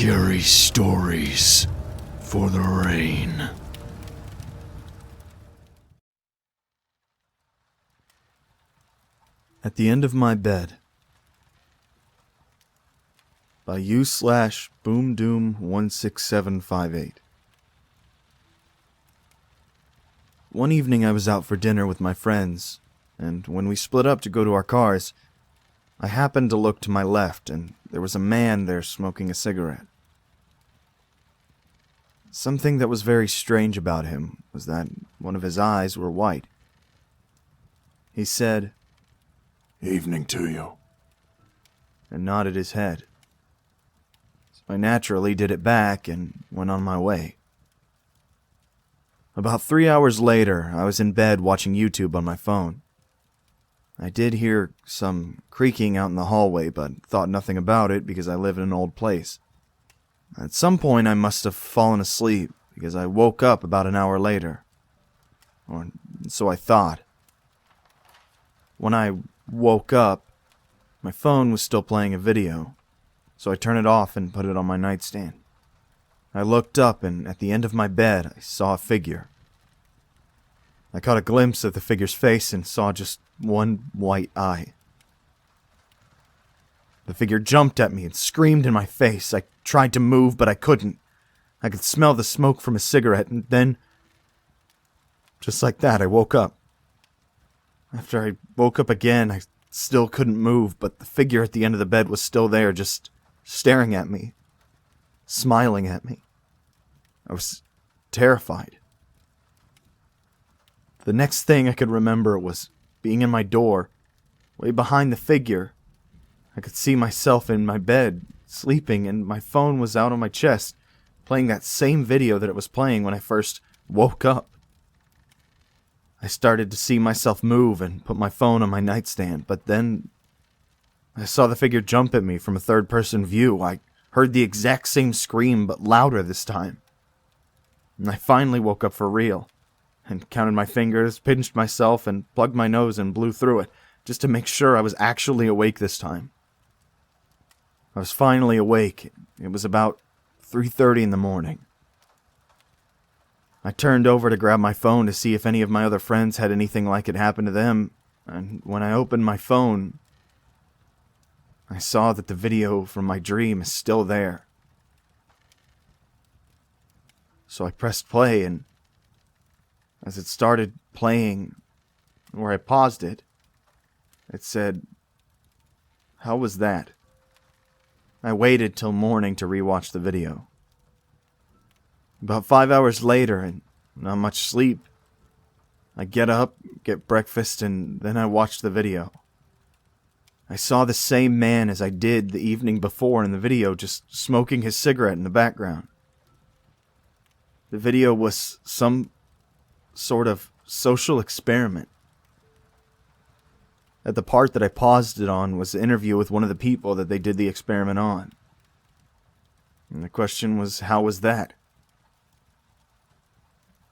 Scary stories for the rain. At the End of My Bed by u/boomdoom16758. One evening I was out for dinner with my friends, and when we split up to go to our cars, I happened to look to my left, and there was a man there smoking a cigarette. Something that was very strange about him was that one of his eyes were white. He said, "Evening to you," and nodded his head. So I naturally did it back and went on my way. About 3 hours later, I was in bed watching YouTube on my phone. I did hear some creaking out in the hallway, but thought nothing about it because I live in an old place. At some point, I must have fallen asleep because I woke up about an hour later. Or so I thought. When I woke up, my phone was still playing a video, so I turned it off and put it on my nightstand. I looked up, and at the end of my bed, I saw a figure. I caught a glimpse of the figure's face and saw just one white eye. The figure jumped at me and screamed in my face. I tried to move, but I couldn't. I could smell the smoke from a cigarette, and then, just like that, I woke up. After I woke up again, I still couldn't move, but the figure at the end of the bed was still there, just staring at me, smiling at me. I was terrified. The next thing I could remember was being in my door, way behind the figure. I could see myself in my bed, sleeping, and my phone was out on my chest, playing that same video that it was playing when I first woke up. I started to see myself move and put my phone on my nightstand, but then I saw the figure jump at me from a third-person view. I heard the exact same scream, but louder this time. And I finally woke up for real, and counted my fingers, pinched myself, and plugged my nose and blew through it, just to make sure I was actually awake this time. I was finally awake. It was about 3:30 in the morning. I turned over to grab my phone to see if any of my other friends had anything like it happen to them, and when I opened my phone, I saw that the video from my dream is still there. So I pressed play, and as it started playing, where I paused it, it said, "How was that?" I waited till morning to rewatch the video. About 5 hours later, and not much sleep, I get up, get breakfast, and then I watch the video. I saw the same man as I did the evening before in the video, just smoking his cigarette in the background. The video was some sort of social experiment. At the part that I paused it on was the interview with one of the people that they did the experiment on. And the question was, how was that?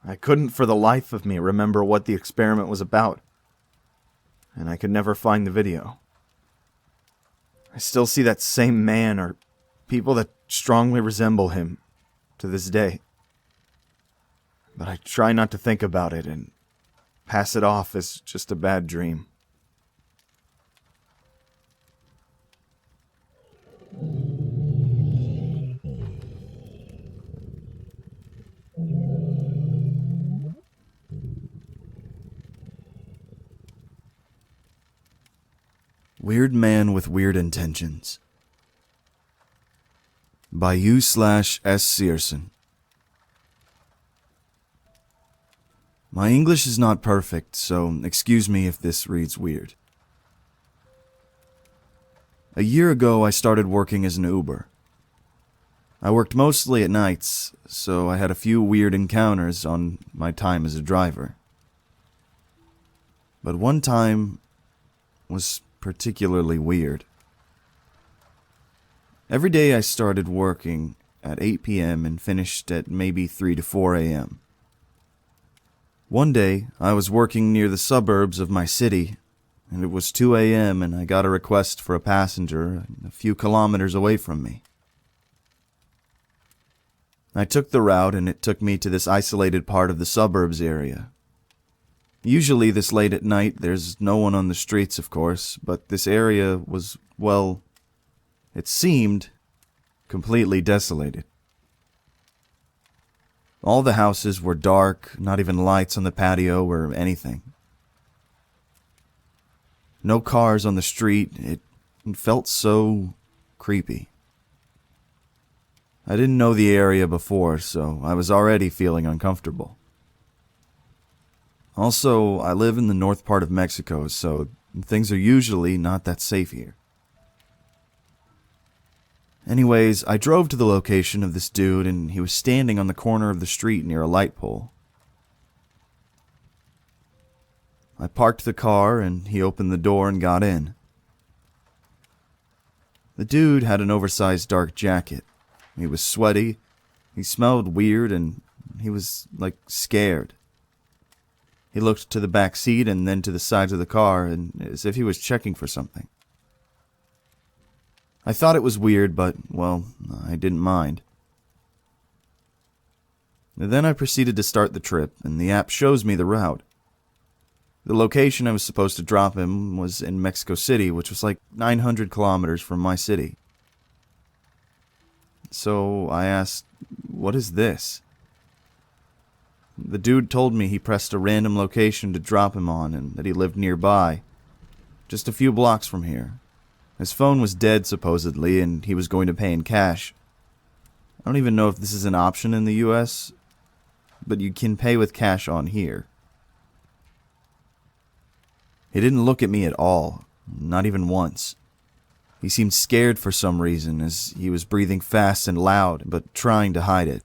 I couldn't for the life of me remember what the experiment was about, and I could never find the video. I still see that same man or people that strongly resemble him to this day. But I try not to think about it and pass it off as just a bad dream. Weird Man with Weird Intentions by u/sseerrsan. My English is not perfect, so excuse me if this reads weird. A year ago, I started working as an Uber. I worked mostly at nights, so I had a few weird encounters on my time as a driver. But one time was particularly weird. Every day I started working at 8 p.m. and finished at maybe 3 to 4 a.m. One day, I was working near the suburbs of my city, and it was 2 a.m. and I got a request for a passenger a few kilometers away from me. I took the route and it took me to this isolated part of the suburbs area. Usually this late at night there's no one on the streets, of course, but this area was, well, it seemed completely desolated. All the houses were dark, not even lights on the patio or anything. No cars on the street. It felt so creepy. I didn't know the area before, so I was already feeling uncomfortable. Also, I live in the north part of Mexico, so things are usually not that safe here. Anyways, I drove to the location of this dude, and he was standing on the corner of the street near a light pole. I parked the car, and he opened the door and got in. The dude had an oversized dark jacket. He was sweaty, he smelled weird, and he was, scared. He looked to the back seat and then to the sides of the car, and as if he was checking for something. I thought it was weird, but, well, I didn't mind. Then I proceeded to start the trip, and the app shows me the route. The location I was supposed to drop him was in Mexico City, which was 900 kilometers from my city. So I asked, "What is this?" The dude told me he pressed a random location to drop him on and that he lived nearby, just a few blocks from here. His phone was dead, supposedly, and he was going to pay in cash. I don't even know if this is an option in the US, but you can pay with cash on here. He didn't look at me at all, not even once. He seemed scared for some reason, as he was breathing fast and loud, but trying to hide it.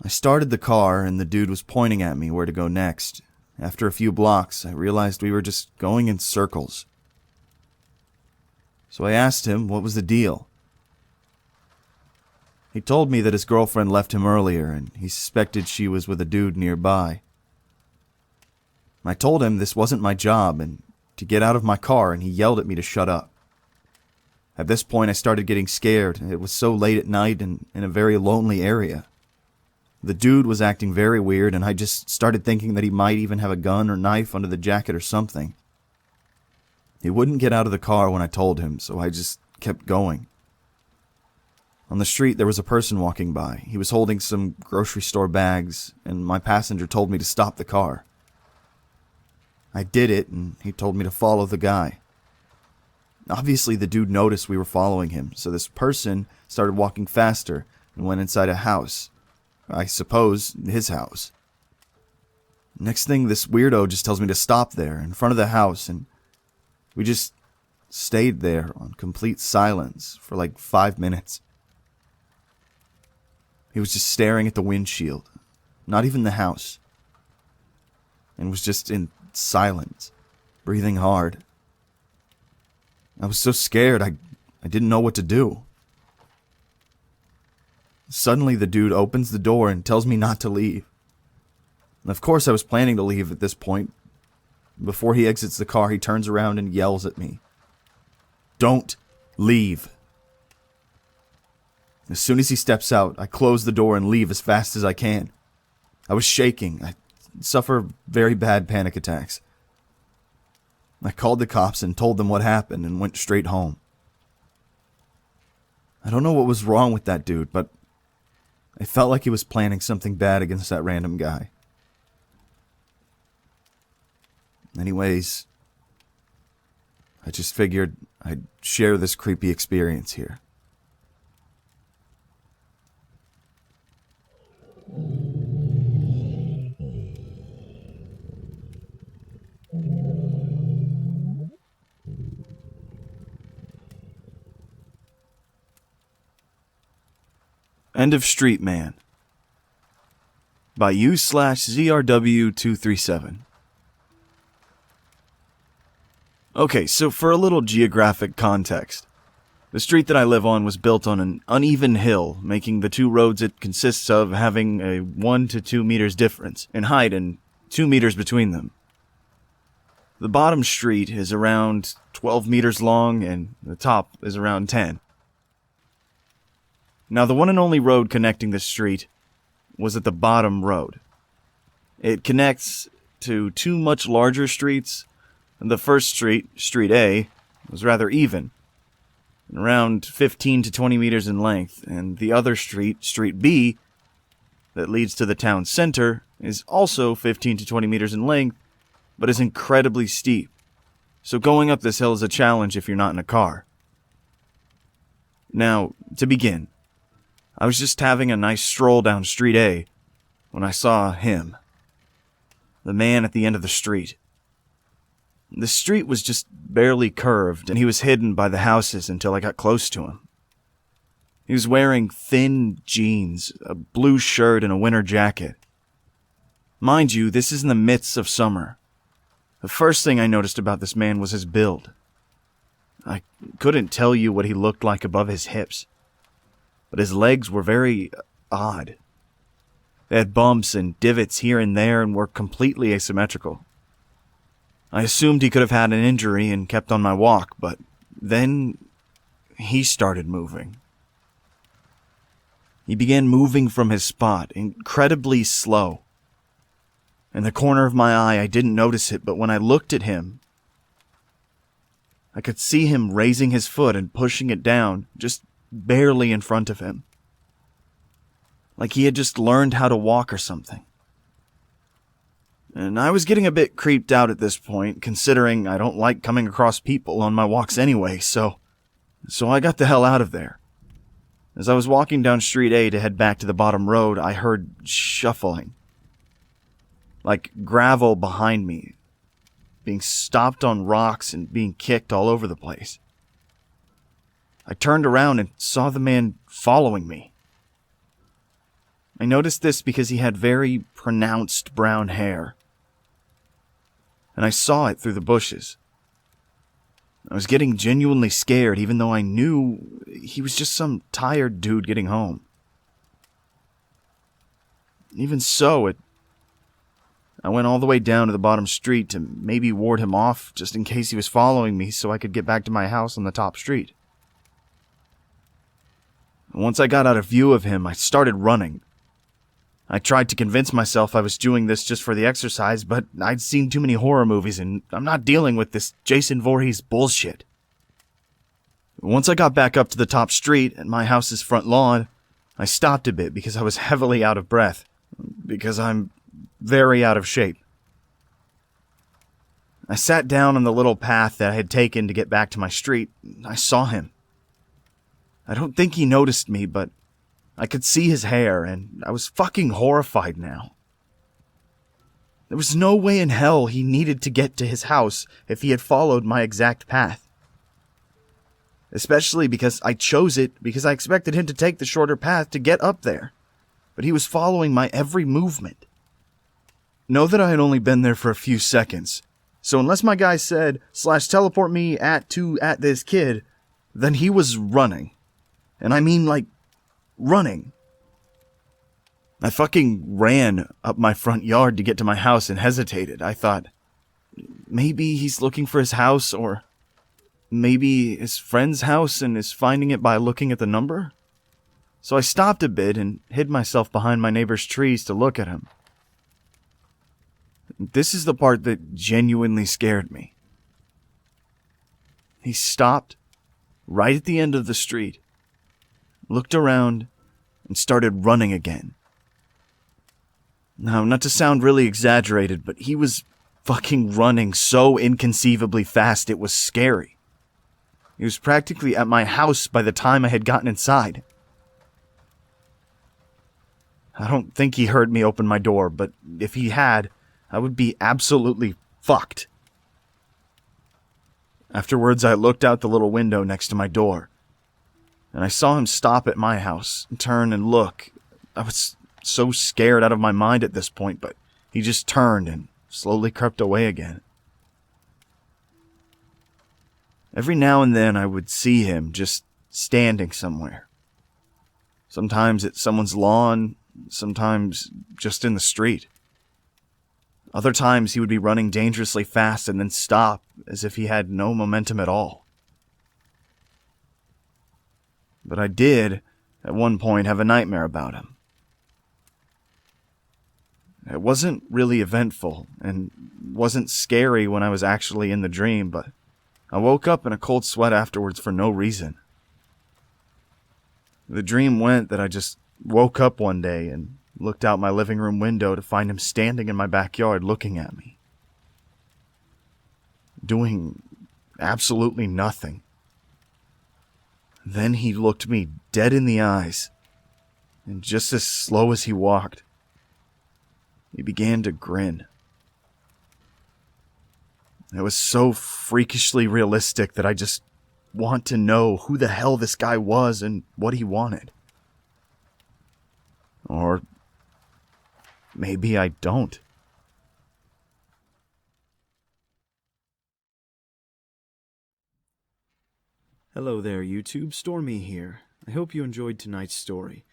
I started the car, and the dude was pointing at me where to go next. After a few blocks, I realized we were just going in circles. So I asked him what was the deal. He told me that his girlfriend left him earlier, and he suspected she was with a dude nearby. I told him this wasn't my job, and to get out of my car, and he yelled at me to shut up. At this point, I started getting scared. It was so late at night and in a very lonely area. The dude was acting very weird, and I just started thinking that he might even have a gun or knife under the jacket or something. He wouldn't get out of the car when I told him, so I just kept going. On the street, there was a person walking by. He was holding some grocery store bags, and my passenger told me to stop the car. I did it, and he told me to follow the guy. Obviously, the dude noticed we were following him, so this person started walking faster and went inside a house. I suppose his house. Next thing, this weirdo just tells me to stop there in front of the house, and we just stayed there on complete silence for 5 minutes. He was just staring at the windshield, not even the house, and was just in silence, breathing hard. I was so scared, I didn't know what to do. Suddenly, the dude opens the door and tells me not to leave. Of course, I was planning to leave at this point. Before he exits the car, he turns around and yells at me, "Don't leave." As soon as he steps out, I close the door and leave as fast as I can. I was shaking. I suffer very bad panic attacks. I called the cops and told them what happened and went straight home. I don't know what was wrong with that dude, but I felt like he was planning something bad against that random guy. Anyways, I just figured I'd share this creepy experience here. End of Street Man by u/ZRW237. Okay, so for a little geographic context, the street that I live on was built on an uneven hill, making the two roads it consists of having a 1 to 2 meters difference in height and 2 meters between them. The bottom street is around 12 meters long and the top is around 10. Now, the one and only road connecting this street was at the bottom road. It connects to two much larger streets. The first street, Street A, was rather even, around 15 to 20 meters in length, and the other street, Street B, that leads to the town center, is also 15 to 20 meters in length, but is incredibly steep. So going up this hill is a challenge if you're not in a car. Now, to begin, I was just having a nice stroll down Street A when I saw him, the man at the end of the street. The street was just barely curved, and he was hidden by the houses until I got close to him. He was wearing thin jeans, a blue shirt, and a winter jacket. Mind you, this is in the midst of summer. The first thing I noticed about this man was his build. I couldn't tell you what he looked like above his hips, but his legs were very odd. They had bumps and divots here and there and were completely asymmetrical. I assumed he could have had an injury and kept on my walk, but then he started moving. He began moving from his spot, incredibly slow. In the corner of my eye, I didn't notice it, but when I looked at him, I could see him raising his foot and pushing it down, just barely in front of him. Like he had just learned how to walk or something. And I was getting a bit creeped out at this point, considering I don't like coming across people on my walks anyway, so I got the hell out of there. As I was walking down Street A to head back to the bottom road, I heard shuffling. Like gravel behind me, being stopped on rocks and being kicked all over the place. I turned around and saw the man following me. I noticed this because he had very pronounced brown hair, and I saw it through the bushes. I was getting genuinely scared, even though I knew he was just some tired dude getting home. Even so, I went all the way down to the bottom street to maybe ward him off just in case he was following me so I could get back to my house on the top street. Once I got out of view of him, I started running. I tried to convince myself I was doing this just for the exercise, but I'd seen too many horror movies and I'm not dealing with this Jason Voorhees bullshit. Once I got back up to the top street at my house's front lawn, I stopped a bit because I was heavily out of breath, because I'm very out of shape. I sat down on the little path that I had taken to get back to my street. I saw him. I don't think he noticed me, but I could see his hair, and I was fucking horrified now. There was no way in hell he needed to get to his house if he had followed my exact path. Especially because I chose it because I expected him to take the shorter path to get up there. But he was following my every movement. Know that I had only been there for a few seconds, so unless my guy said, /teleport me at this kid, then he was running. And I mean like, running. I fucking ran up my front yard to get to my house and hesitated. I thought, maybe he's looking for his house, or maybe his friend's house and is finding it by looking at the number. So I stopped a bit and hid myself behind my neighbor's trees to look at him. This is the part that genuinely scared me. He stopped right at the end of the street, looked around, and started running again. Now, not to sound really exaggerated, but he was fucking running so inconceivably fast it was scary. He was practically at my house by the time I had gotten inside. I don't think he heard me open my door, but if he had, I would be absolutely fucked. Afterwards, I looked out the little window next to my door, and I saw him stop at my house, turn and look. I was so scared out of my mind at this point, but he just turned and slowly crept away again. Every now and then I would see him just standing somewhere. Sometimes at someone's lawn, sometimes just in the street. Other times he would be running dangerously fast and then stop as if he had no momentum at all. But I did, at one point have a nightmare about him. It wasn't really eventful and wasn't scary when I was actually in the dream, but I woke up in a cold sweat afterwards for no reason. The dream went that I just woke up one day and looked out my living room window to find him standing in my backyard looking at me, doing absolutely nothing. Then he looked me dead in the eyes, and just as slow as he walked, he began to grin. It was so freakishly realistic that I just want to know who the hell this guy was and what he wanted. Or maybe I don't. Hello there, YouTube. Stormy here. I hope you enjoyed tonight's story.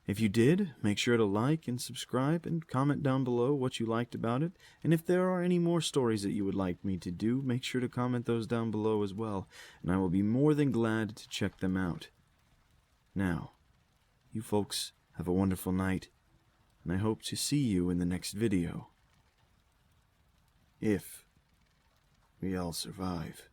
If you did, make sure to like and subscribe and comment down below what you liked about it. And if there are any more stories that you would like me to do, make sure to comment those down below as well, and I will be more than glad to check them out. Now, you folks have a wonderful night, and I hope to see you in the next video. If we all survive.